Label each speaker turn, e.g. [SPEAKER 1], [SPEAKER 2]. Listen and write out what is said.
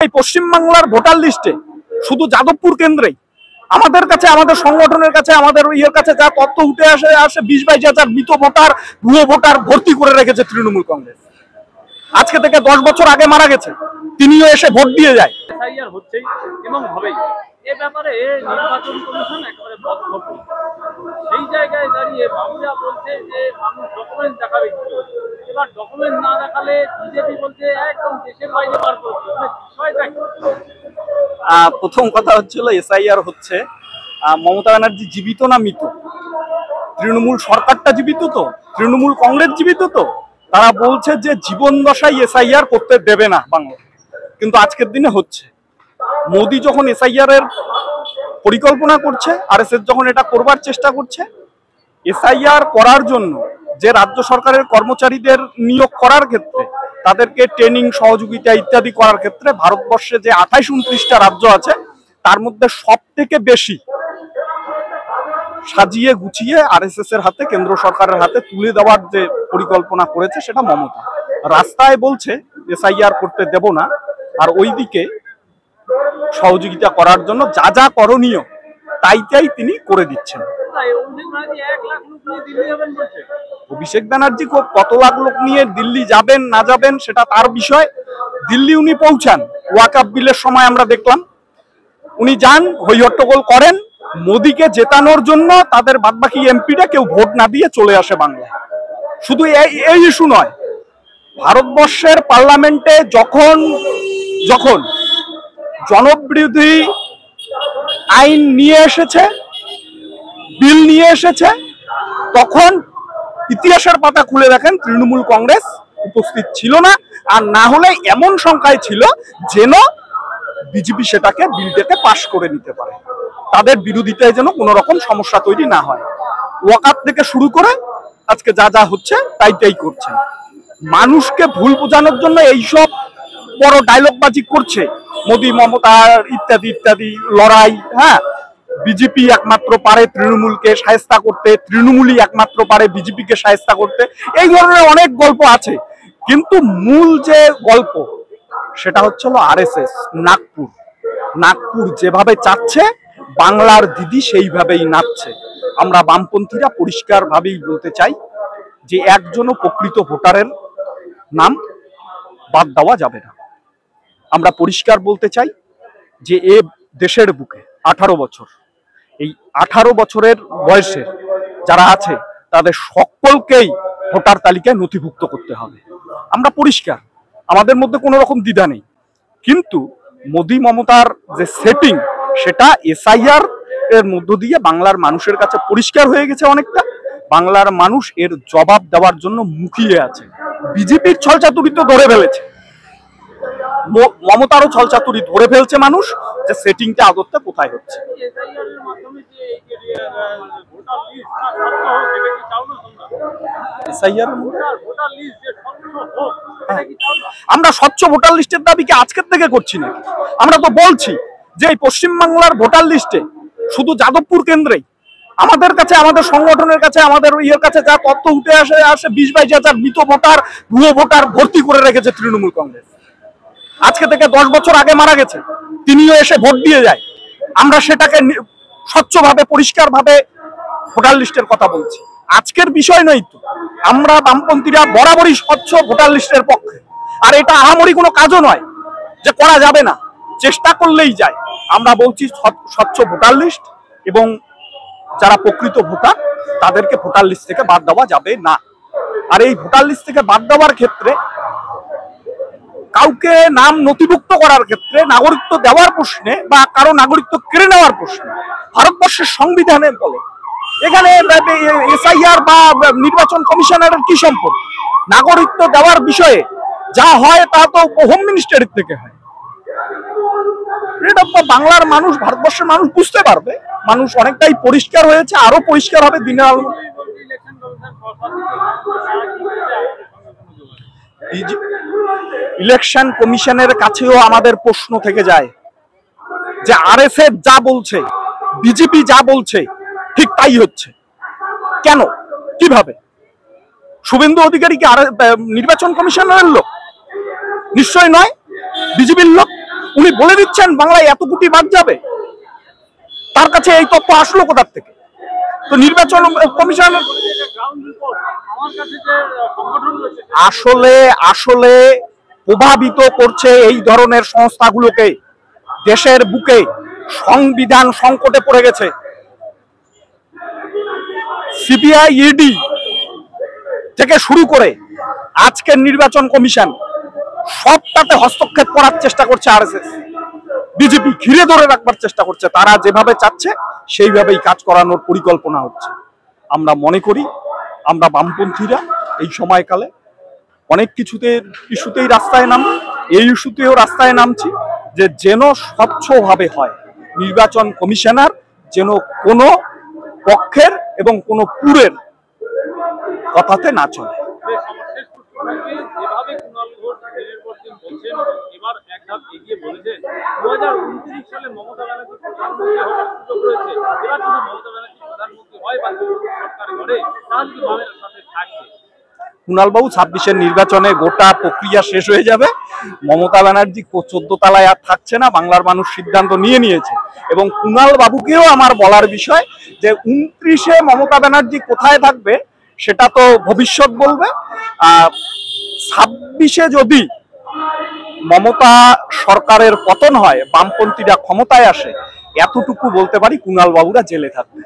[SPEAKER 1] এই পশ্চিমবাংলার ভোটার লিস্টে শুধু যাদবপুর কেন্দ্রেই আমাদের কাছে, আমাদের সংগঠনের কাছে, আমাদের ইয়ের কাছে যা তথ্য উঠে আসে 20-22 হাজার মৃত ভোটার, ভুয়ো ভোটার ভর্তি করে রেখেছে তৃণমূল কংগ্রেস। আজকে থেকে 10 বছর আগে মারা গেছে, তিনিও এসে ভোট দিয়ে যায়।
[SPEAKER 2] এসআইআর হচ্ছেই এবং হবেই, এ ব্যাপারে নির্বাচন কমিশন একেবারে বদ্ধপরিকর। সেই জায়গায় দাঁড়িয়ে বাবুরা বলছে যে মানুষ ডকুমেন্ট দেখাবে, এবার ডকুমেন্ট না দেখালে বিজেপি বলছে একদম দেশের বাইরে বার করছে। বিষয়টা
[SPEAKER 1] প্রথম কথা হচ্ছিল এসআইআর হচ্ছে, মমতা ব্যানার্জি জীবিত না মৃত? তৃণমূল সরকারটা জীবিত তো, তৃণমূল কংগ্রেস জীবিত তো। তারা বলছে যে জীবন দশায় এসআইআর করতে দেবে না বাংলা, কিন্তু আজকের দিনে হচ্ছে। মোদি যখন এসআইআর এর পরিকল্পনা করছে, আরএসএস যখন এটা করবার চেষ্টা করছে, এসআইআর করার জন্য যে রাজ্য সরকারের কর্মচারীদের নিয়োগ করার ক্ষেত্রে, তাদেরকে ট্রেনিং সহযোগিতা ইত্যাদি করার ক্ষেত্রে ভারতবর্ষে যে 28-29টা রাজ্য আছে, তার মধ্যে সব থেকে বেশি সাজিয়ে গুছিয়ে আরএসএস এর হাতে, কেন্দ্র সরকারের হাতে তুলে দেওয়ার যে পরিকল্পনা করেছে সেটা মমতা। রাস্তায় বলছে এসআইআর করতে দেব না, আর ওইদিকে সহযোগিতা করার জন্য যা যা করণীয় তাই তিনি করে দিচ্ছেন। অভিষেক ব্যানার্জি কত লাখ লোক নিয়ে দিল্লি যাবেন না যাবেন সেটা তার বিষয়। দিল্লি উনি পৌঁছান, ওয়াকআপ বিলের সময় আমরা দেখলাম উনি যান, হইহট্টগোল করেন, মোদিকে জেতানোর জন্য তাদের বাদবাকি এমপিরা কেউ ভোট না দিয়ে চলে আসে বাংলায়। শুধু এই ইস্যু নয়, ভারতবর্ষের পার্লামেন্টে যখন জনবিরোধী আইন নিয়ে এসেছে, বিল নিয়ে এসেছে, তখন ইতিহাসের পাতা খুলে দেখেন তৃণমূল কংগ্রেস উপস্থিত ছিল না, আর না হলে এমন সংখ্যায় ছিল যেন বিজেপি সেটাকে বিলটাকে পাশ করে নিতে পারে, তাদের বিরোধিতায় যেন কোনো রকম সমস্যা তৈরি না হয়। ওয়াকআপ থেকে শুরু করে আজকে যা যা হচ্ছে তাই করছে। মানুষকে ভুল বোঝানোর জন্য এইসব বড় ডায়লগবাজি করছে মোদি, মমতা ইত্যাদি ইত্যাদি লড়াই। হ্যাঁ, বিজেপি একমাত্র পারে তৃণমূলকে শায়েস্তা করতে, তৃণমূলই একমাত্র পারে বিজেপিকে শায়েস্তা করতে, এই ধরনের অনেক গল্প আছে। কিন্তু মূল যে গল্প সেটা হচ্ছিল আরএসএস। নাগপুর যেভাবে চাচ্ছে, বাংলার দিদি সেইভাবেই নাচছে। আমরা বামপন্থীরা পরিষ্কার ভাবেই বলতে চাই যে একজনও প্রকৃত ভোটারের নাম বাদ দেওয়া যাবে না। আমরা পরিষ্কার বলতে চাই যে এ দেশের বুকে 18 বছর, এই 18 বছরের বয়সে যারা আছে তাদের সকলকেই ভোটার তালিকায় নথিভুক্ত করতে হবে। আমরা পরিষ্কার, আমাদের মধ্যে কোনো রকম দ্বিধা নেই। কিন্তু মোদি মমতার যে সেটিং, সেটা এসআইআর এর মধ্য দিয়ে বাংলার মানুষের কাছে পরিষ্কার হয়ে গেছে অনেকটা। বাংলার মানুষ এর জবাব দেওয়ার জন্য মুখিয়ে আছে। বিজেপির ছলচাতুরি তো ধরে ফেলেছে, মমতারও ছলচাতুরি ধরে ফেলছে মানুষ, যে সেটিংটা আদতে কোথায় হচ্ছে। আমরা স্বচ্ছ ভোটার লিস্টের দাবি কি আজকের থেকে করছি না? আমরা তো বলছি যে এই পশ্চিমবাংলার ভোটার লিস্টে শুধু যাদবপুর কেন্দ্রেই আমাদের কাছে, আমাদের সংগঠনের কাছে, আমাদের ইয়ের কাছে যা তথ্য উঠে আসে 20-22 হাজার মৃত ভোটার, ভুয়ো ভোটার ভর্তি করে রেখেছে তৃণমূল কংগ্রেস। আজকে থেকে 10 বছর আগে মারা গেছে, তিনিও এসে ভোট দিয়ে যায়। আমরা সেটাকে স্বচ্ছভাবে, পরিষ্কারভাবে ভোটার লিস্টের কথা বলছি, আজকের বিষয় নয় তো। আমরা বামপন্থীরা বরাবরই স্বচ্ছ ভোটার লিস্টের পক্ষে, আর এটা আহামরি কোনো কাজও নয় যে করা যাবে না, চেষ্টা করলেই যায়। আমরা বলছি স্বচ্ছ ভোটার লিস্ট, এবং যারা প্রকৃত ভোটার তাদেরকে ভোটার লিস্ট থেকে বাদ দেওয়া যাবে না। আর এই ভোটার লিস্ট থেকে বাদ দেওয়ার ক্ষেত্রে, কাউকে নাম নথিভুক্ত করার ক্ষেত্রে, নাগরিকত্ব দেওয়ার প্রশ্নে বা কারো নাগরিকত্ব কেড়ে নেওয়ার প্রশ্নে ভারতবর্ষের সংবিধানে বলে, এখানে এসআইআর বা নির্বাচন কমিশনের কি সম্পর্ক? নাগরিকত্ব দেওয়ার বিষয়ে যা হয় তা তো হোম মিনিস্টারের থেকে হয়। এটা তো বাংলার মানুষ, ভারতবর্ষের মানুষ বুঝতে পারবে। মানুষ অনেকটাই পরিষ্কার হয়েছে, আরো পরিষ্কার হবে দিনের আলো। ইলেকশন কমিশনের কাছেও আমাদের প্রশ্ন থেকে যায় যে আরএসএস যা বলছে, বিজেপি যা বলছে, ঠিক তাই হচ্ছে কেন, কিভাবে? শুভেন্দু অধিকারী কি নির্বাচন কমিশনের লোক? নিশ্চয় নয়, বিজেপির লোক। উনি বলে দিচ্ছেন বাংলায় এত কোটি বাদ যাবে। তার কাছে এই তথ্য আসলো কোথার থেকে? তো নির্বাচন কমিশন আসলে আসলে প্রভাবিত করছে এই ধরনের সংস্থাগুলোকে। দেশের বুকে সংবিধান সংকটে পড়ে গেছে। সিবিআই, ইডি থেকে শুরু করে আজকের নির্বাচন কমিশন সবটাতে হস্তক্ষেপ করার চেষ্টা করছে আরএসএস। বিজেপি ঘিরে ধরে রাখবার চেষ্টা করছে। তারা যেভাবে চাচ্ছে সেইভাবেই কাজ করানোর পরিকল্পনা হচ্ছে। আমরা মনে করি আমরা বামপন্থীরা এই সময়কালে অনেক ইস্যুতেই রাস্তায় নাম, এই ইস্যুতেও রাস্তায় নামছি যে যেন স্বচ্ছভাবে হয়। নির্বাচন কমিশনার যেন কোনো পক্ষের এবং কোনো পুরের কথাতে না চলে।
[SPEAKER 2] যেভাবে কুণাল ঘোষ দিনের পর দিন বলছেন এবার এক ধাপ এগিয়ে বলেছেন 2029 সালে মমতা ব্যানার্জি প্রধানমন্ত্রী হওয়ার সুযোগ রয়েছে। এবার যদি মমতা ব্যানার্জি প্রধানমন্ত্রী হয় বা সরকার গড়ে তাহলে কি ভাবের সাথে থাকবে?
[SPEAKER 1] কুণালবাবু 26-এর নির্বাচনে গোটা প্রক্রিয়া শেষ হয়ে যাবে। মমতা ব্যানার্জি 14 তলায় আর থাকছে না। বাংলার মানুষ সিদ্ধান্ত নিয়েছে। এবং কুণাল বাবুকেও আমার বলার বিষয় যে 29-এ মমতা ব্যানার্জি কোথায় থাকবে সেটা তো ভবিষ্যৎ বলবে। 26-এ যদি মমতা সরকারের পতন হয়, বামপন্থীরা ক্ষমতায় আসে, এতটুকু বলতে পারি কুণাল বাবুরা জেলে থাকবে।